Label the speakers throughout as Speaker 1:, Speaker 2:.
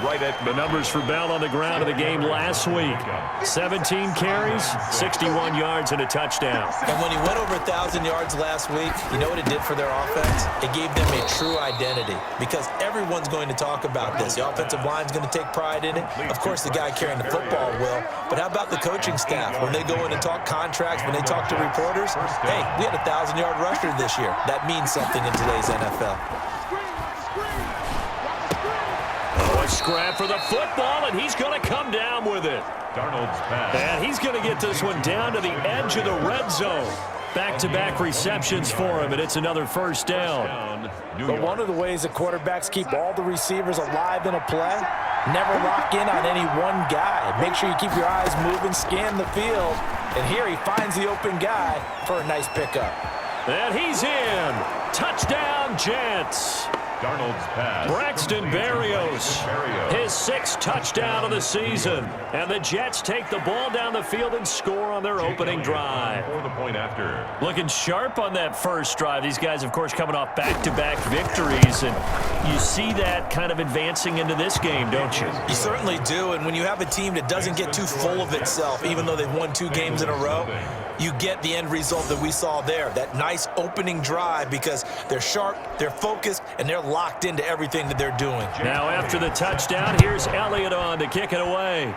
Speaker 1: right at
Speaker 2: the numbers for Bell on the ground of the game last week. 17 carries, 61 yards, and a touchdown.
Speaker 3: And when he went over 1,000 yards last week, you know what it did for their offense? It gave them a true identity because everyone's going to talk about this. The offensive line's going to take pride in it. Of course, the guy carrying the football will. But how about the coaching staff? When they go in and talk contracts, when they talk to reporters, hey, we had a 1,000-yard rusher this year. That means something in today's NFL.
Speaker 2: Oh, a scrap for the football, and he's going to come down with it.
Speaker 1: Darnold's pass.
Speaker 2: And he's going to get this one down to the edge of the red zone. Back-to-back receptions for him, and it's another first down.
Speaker 3: But one of the ways that quarterbacks keep all the receivers alive in a play, never lock in on any one guy. Make sure you keep your eyes moving, scan the field, and here he finds the open guy for a nice pickup.
Speaker 2: And he's in. Touchdown, Jets.
Speaker 1: Darnold's pass.
Speaker 2: Braxton Berrios, his 6th touchdown of the season. And the Jets take the ball down the field and score on their opening drive.
Speaker 1: For the point after.
Speaker 2: Looking sharp on that first drive. These guys, of course, coming off back-to-back victories. And you see that kind of advancing into this game, don't you?
Speaker 3: You certainly do. And when you have a team that doesn't get too full of itself, even though they've won 2 games in a row, you get the end result that we saw there, that nice opening drive because they're sharp, they're focused, and they're locked into everything that they're doing.
Speaker 2: Now after the touchdown, here's Elliott on to kick it away.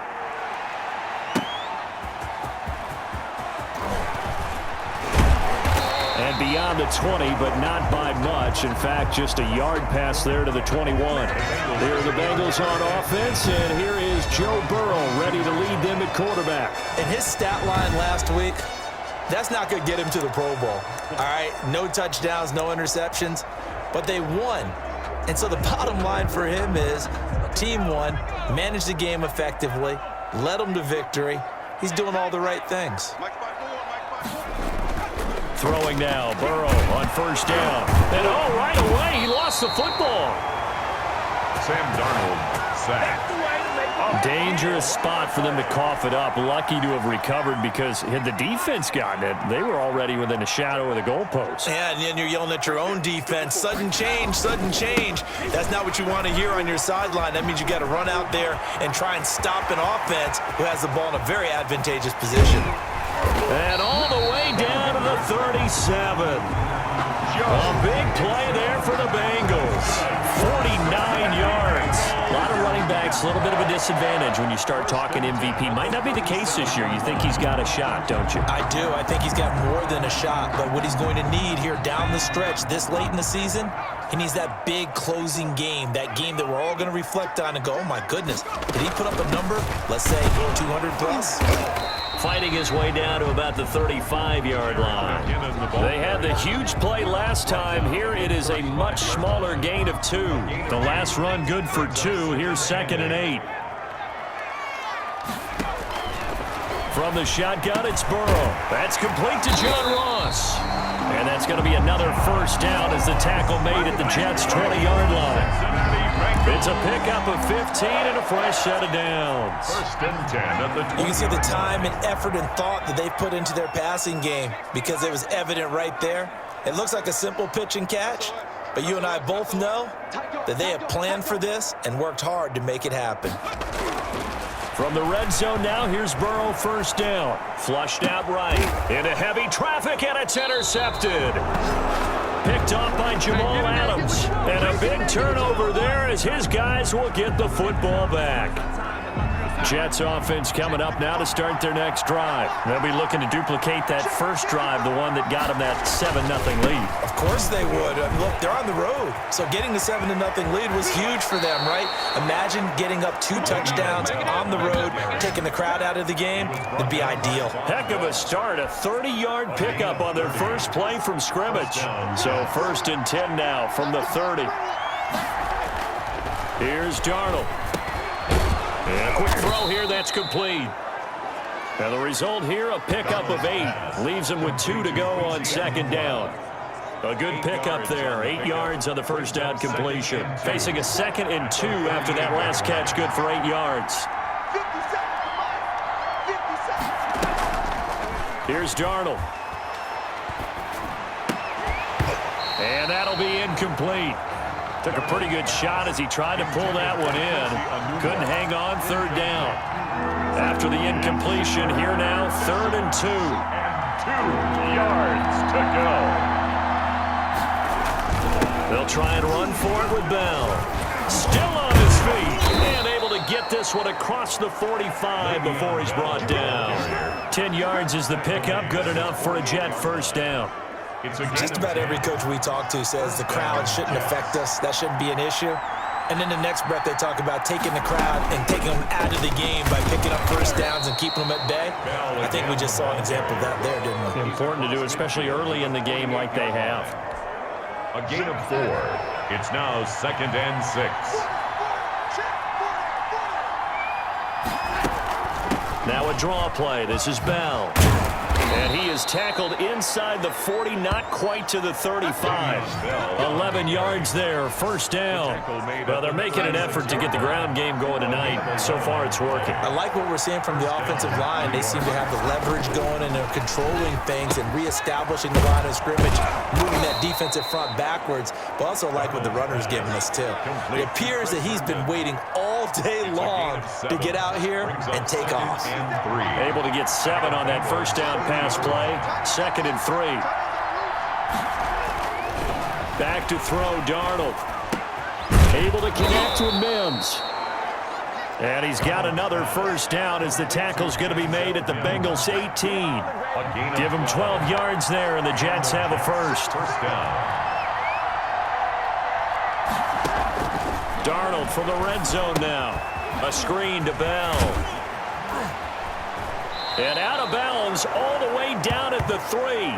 Speaker 2: And beyond the 20, but not by much. In fact, just a yard pass there to the 21. Here are the Bengals on offense, and here is Joe Burrow ready to lead them at quarterback.
Speaker 3: And his stat line last week, that's not going to get him to the Pro Bowl. All right, no touchdowns, no interceptions, but they won. And so the bottom line for him is team won, managed the game effectively, led them to victory. He's doing all the right things.
Speaker 2: Throwing now, Burrow on first down. And oh, right away, he lost the football.
Speaker 1: Sam Darnold sacked.
Speaker 2: Dangerous spot for them to cough it up. Lucky to have recovered because had the defense gotten it, they were already within a shadow of the goalpost.
Speaker 3: Yeah, and then you're yelling at your own defense. Sudden change, sudden change. That's not what you want to hear on your sideline. That means you got to run out there and try and stop an offense who has the ball in a very advantageous position.
Speaker 2: And all the way down to the 37. A big play there for the Bengals. 49 yards. A lot of running backs, a little bit of a disadvantage when you start talking MVP. Might not be the case this year. You think he's got a shot, don't you?
Speaker 3: I do. I think he's got more than a shot. But what he's going to need here down the stretch this late in the season, he needs that big closing game, that game that we're all going to reflect on and go, oh, my goodness, did he put up a number, let's say 200 plus?
Speaker 2: Fighting his way down to about the 35-yard line. They had the huge play last time. Here it is a much smaller gain of 2. The last run good for 2. Here's 2nd and 8. From the shotgun, it's Burrow. That's complete to John Ross. And that's going to be another first down as the tackle made at the Jets' 20-yard line. It's a pickup of 15 and a fresh set of downs.
Speaker 1: First and 10 at the 20.
Speaker 3: You can see the time and effort and thought that they've put into their passing game because it was evident right there. It looks like a simple pitch and catch, but you and I both know that they have planned for this and worked hard to make it happen.
Speaker 2: From the red zone now, here's Burrow first down. Flushed out right. Into heavy traffic, and it's intercepted. Picked off by Jamal Adams. And a big turnover there as his guys will get the football back. Jets offense coming up now to start their next drive. They'll be looking to duplicate that first drive, the one that got them that 7-0 lead.
Speaker 3: Of course they would. Look, they're on the road. So getting the 7-0 lead was huge for them, right? Imagine getting up 2 touchdowns on the road, taking the crowd out of the game. It'd be ideal.
Speaker 2: Heck of a start. A 30-yard pickup on their first play from scrimmage. So 1st and 10 now from the 30. Here's Darnold. And a quick throw here, that's complete. And the result here, a pickup of 8. Leaves him with 2 to go on 2nd down. A good pickup there, 8 yards on the first down completion. Facing a 2nd and 2 after that last catch, good for 8 yards. Here's Darnold. And that'll be incomplete. Took a pretty good shot as he tried to pull that one in. Couldn't hang on, third down. After the incompletion, here now, 3rd and 2.
Speaker 1: And 2 yards to go.
Speaker 2: They'll try and run for it with Bell. Still on his feet and able to get this one across the 45 before he's brought down. 10 yards is the pickup, good enough for a Jet first down.
Speaker 3: Just about every coach we talk to says the crowd shouldn't affect us. That shouldn't be an issue. And then the next breath they talk about taking the crowd and taking them out of the game by picking up first downs and keeping them at bay. I think we just saw an example of that there, didn't we?
Speaker 2: Important to do, especially early in the game like they have.
Speaker 1: A gain of 4. It's now 2nd and 6.
Speaker 2: Now a draw play. This is Bell. And he is tackled inside the 40, not quite to the 35. 11 yards there, first down. Well, they're making an effort to get the ground game going tonight. So far, it's working.
Speaker 3: I like what we're seeing from the offensive line. They seem to have the leverage going, and they're controlling things and reestablishing the line of scrimmage, moving that defensive front backwards. But also like what the runner's giving us, too. It appears that he's been waiting all day long to get out here and take off.
Speaker 2: Able to get 7 on that first down pass play. 2nd and 3. Back to throw, Darnold. Able to connect with Mims. And he's got another first down as the tackle's going to be made at the Bengals 18. Give him 12 yards there, and the Jets have a first. Darnold from the red zone now. A screen to Bell. And out of bounds all the way down at the 3.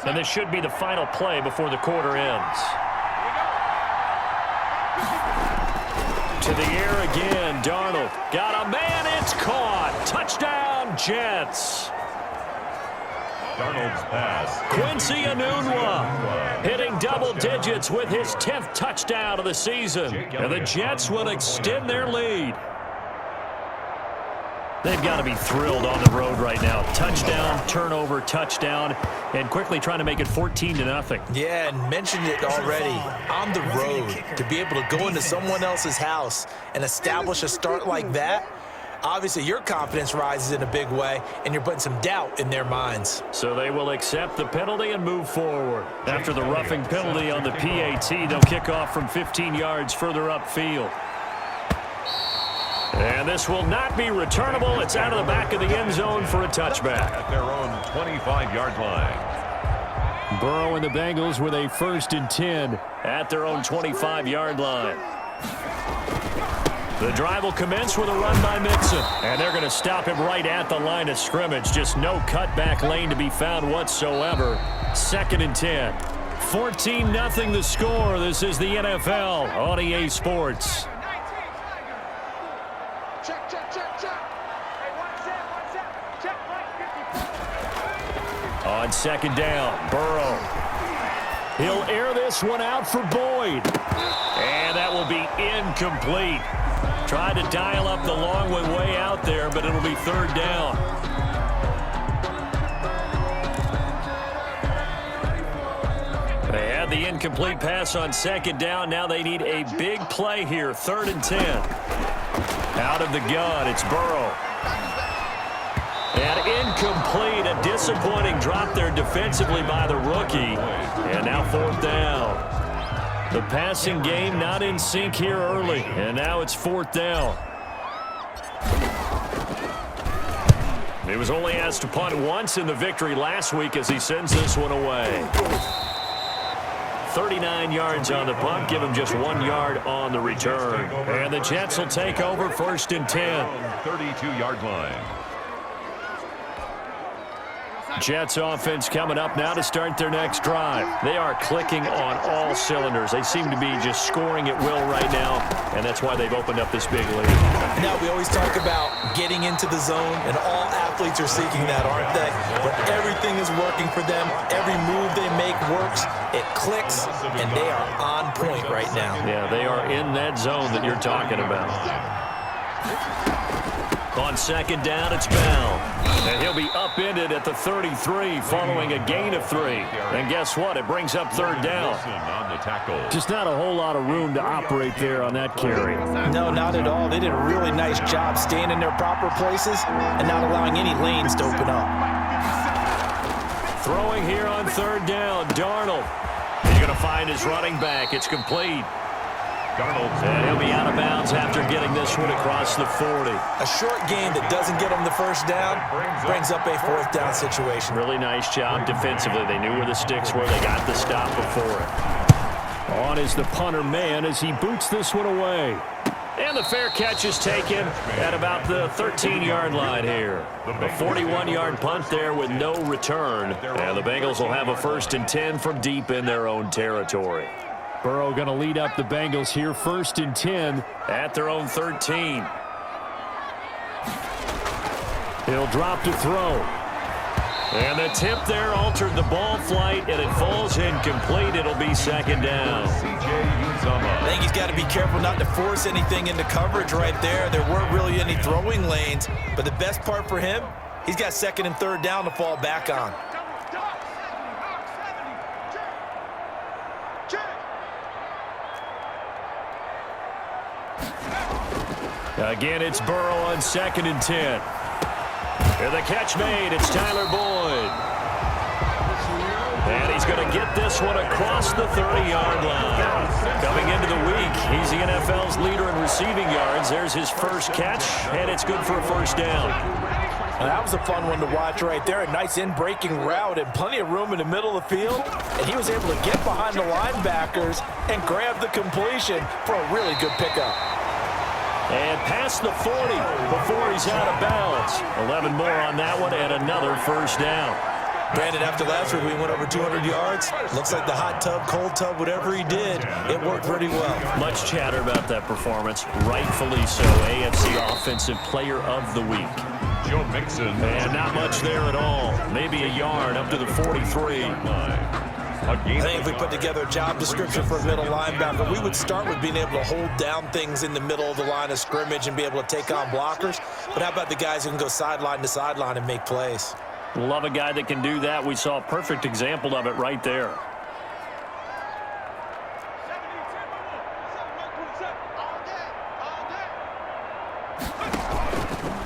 Speaker 2: And this should be the final play before the quarter ends. To the air again, Darnold. Got a man, it's caught. Touchdown, Jets.
Speaker 1: Darnold's pass.
Speaker 2: Quincy Enunwa hitting double digits with his 10th touchdown of the season. And the Jets will extend their lead. They've got to be thrilled on the road right now. Touchdown, turnover, touchdown, and quickly trying to make it 14-0.
Speaker 3: Yeah, and mentioned it already. On the road, to be able to go into someone else's house and establish a start like that, obviously your confidence rises in a big way, and you're putting some doubt in their minds.
Speaker 2: So they will accept the penalty and move forward. After the roughing penalty on the PAT, they'll kick off from 15 yards further upfield. And this will not be returnable. It's out of the back of the end zone for a touchback.
Speaker 1: At their own 25-yard line.
Speaker 2: Burrow and the Bengals with a 1st and 10 at their own 25-yard line. The drive will commence with a run by Mixon. And they're going to stop him right at the line of scrimmage. Just no cutback lane to be found whatsoever. 2nd and 10. 14-0 the score. This is the NFL on EA Sports. On 2nd down, Burrow. He'll air this one out for Boyd. And that will be incomplete. Tried to dial up the long one way out there, but it'll be 3rd down. They had the incomplete pass on 2nd down. Now they need a big play here. 3rd and 10. Out of the gun, it's Burrow. And incomplete, a disappointing drop there defensively by the rookie. And now 4th down. The passing game not in sync here early. And now it's 4th down. He was only asked to punt once in the victory last week as he sends this one away. 39 yards on the punt, give him just 1 yard on the return. And the Jets will take over 1st and 10.
Speaker 1: 32-yard line.
Speaker 2: Jets offense coming up now to start their next drive. They are clicking on all cylinders. They seem to be just scoring at will right now, and that's why they've opened up this big lead.
Speaker 3: Now, we always talk about getting into the zone and all athletes are seeking that, aren't they? But everything is working for them. Every move they make works. It clicks, and they are on point right now.
Speaker 2: Yeah, they are in that zone that you're talking about. On second down, it's Bell. And he'll be upended at the 33 following a gain of 3. And guess what? It brings up third down. Just not a whole lot of room to operate there on that carry.
Speaker 3: No, not at all. They did a really nice job staying in their proper places and not allowing any lanes to open up.
Speaker 2: Throwing here on third down, Darnold. He's going to find his running back. It's complete. And he'll be out of bounds after getting this one across the 40.
Speaker 3: A short game that doesn't get him the first down brings up a fourth down situation.
Speaker 2: Really nice job defensively. They knew where the sticks were. They got the stop before it. On is the punter man as he boots this one away. And the fair catch is taken at about the 13-yard line here. A 41-yard punt there with no return. And the Bengals will have a 1st and 10 from deep in their own territory.
Speaker 4: Burrow going to lead up the Bengals here, 1st and 10.
Speaker 2: At their own 13.
Speaker 4: He'll drop to throw.
Speaker 2: And the tip there altered the ball flight, and it falls incomplete. It'll be second down.
Speaker 3: I think he's got to be careful not to force anything into coverage right there. There weren't really any throwing lanes, but the best part for him, he's got second and third down to fall back on.
Speaker 2: Again, it's Burrow on 2nd and 10. Here the catch made. It's Tyler Boyd. And he's going to get this one across the 30-yard line. Coming into the week, he's the NFL's leader in receiving yards. There's his first catch, and it's good for a 1st down.
Speaker 3: Well, that was a fun one to watch right there. A nice in-breaking route and plenty of room in the middle of the field. And he was able to get behind the linebackers and grab the completion for a really good pickup.
Speaker 2: And past the 40 before he's out of bounds. 11 more on that one and another 1st down.
Speaker 3: Brandon, after last week, we went over 200 yards. Looks like the hot tub, cold tub, whatever he did, it worked pretty well.
Speaker 2: Much chatter about that performance. Rightfully so. AFC Offensive Player of the Week.
Speaker 1: Joe Mixon.
Speaker 2: And not much there at all. Maybe a yard up to the 43.
Speaker 3: I think if we put together a job description for a middle linebacker, we would start with being able to hold down things in the middle of the line of scrimmage and be able to take on blockers. But how about the guys who can go sideline to sideline and make plays?
Speaker 2: Love a guy that can do that. We saw a perfect example of it right there.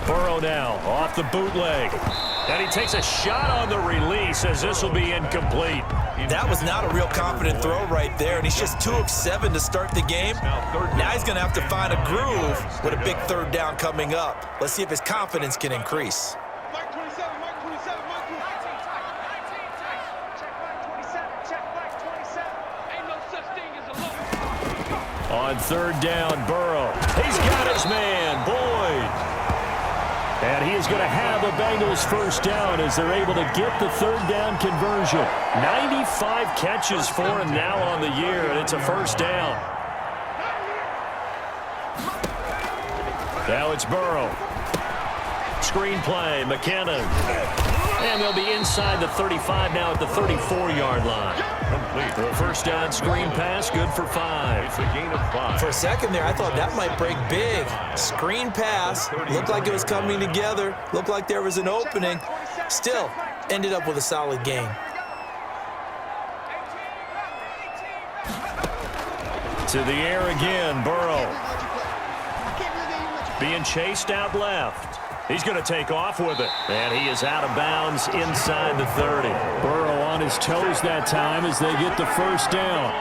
Speaker 2: Burrow now off the bootleg. And he takes a shot on the release as this will be incomplete.
Speaker 3: That was not a real confident throw right there, and he's just 2 of 7 to start the game. Now he's going to have to find a groove with a big 3rd down coming up. Let's see if his confidence can increase.
Speaker 2: On 3rd down, Burrow. He's got his man, Boyd. And he is going to have a Bengals 1st down as they're able to get the 3rd down conversion. 95 catches for him now on the year, and it's a 1st down. Now it's Burrow. Screen play, McKinnon. And they'll be inside the 35 now at the 34-yard line. The 1st down screen pass, good for 5.
Speaker 1: It's a gain of 5.
Speaker 3: For a second there, I thought that might break big. Screen pass, looked like it was coming together, looked like there was an opening. Still, ended up with a solid gain.
Speaker 2: To the air again, Burrow. Being chased out left. He's going to take off with it. And he is out of bounds inside the 30.
Speaker 4: Burrow on his toes that time as they get the 1st down.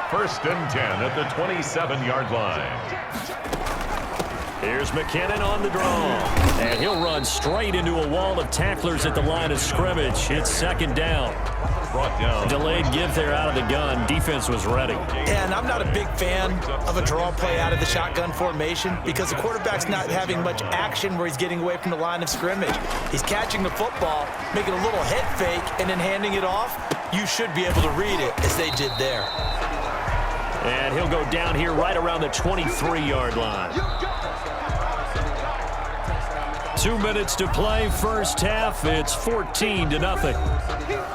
Speaker 1: 1st and 10 at the 27-yard line.
Speaker 2: Here's McKinnon on the draw. And he'll run straight into a wall of tacklers at the line of scrimmage. It's 2nd down.
Speaker 1: Brought down.
Speaker 2: Delayed give there out of the gun. Defense was ready.
Speaker 3: And I'm not a big fan of a draw play out of the shotgun formation because the quarterback's not having much action where he's getting away from the line of scrimmage. He's catching the football, making a little head fake, and then handing it off. You should be able to read it as they did there.
Speaker 2: And he'll go down here right around the 23-yard line. 2 minutes to play first half. It's 14-0.